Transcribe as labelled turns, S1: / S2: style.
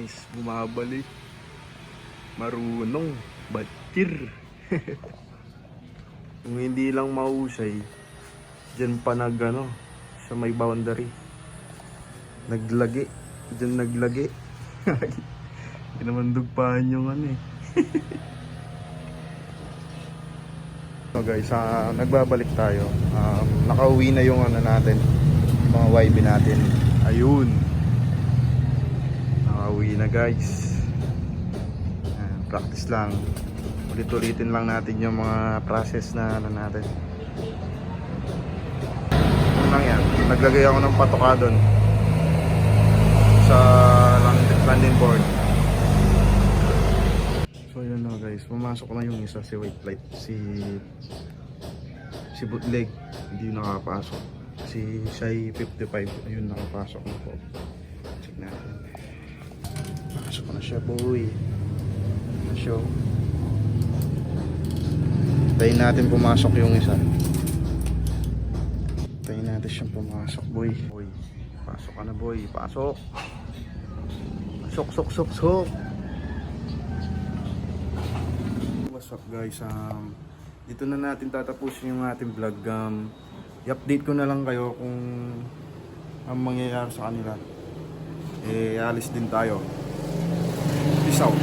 S1: guys, bumabalik. Marunong, batir. Kung hindi lang mahusay, dyan pa sa may boundary. Naglagi, dyan naglagi. Hindi naman dugpahan yung So guys, nagbabalik tayo. Nakauwi na yung natin, mga YB natin. Ayun. Nakauwi na guys. Practice lang. Ulit-ulitin lang natin yung mga process na natin. Ano lang yan? Naglagay ako ng patoka doon sa landing board. So yun na guys, pumasok na yung isa, si white light, si bootleg, hindi nakapasok. Si Shai 55, ayun nakapasok na po. Check natin. Pasok na siya boy. Na show. Tayin natin pumasok yung isa. Tayin natin siyang pumasok boy. Boy, pasok ka na boy, pasok. Sok. What's up guys, dito na natin tatapusin yung ating vlog. I-update ko na lang kayo kung ang mangyayari sa kanila. Alis din tayo. Peace out.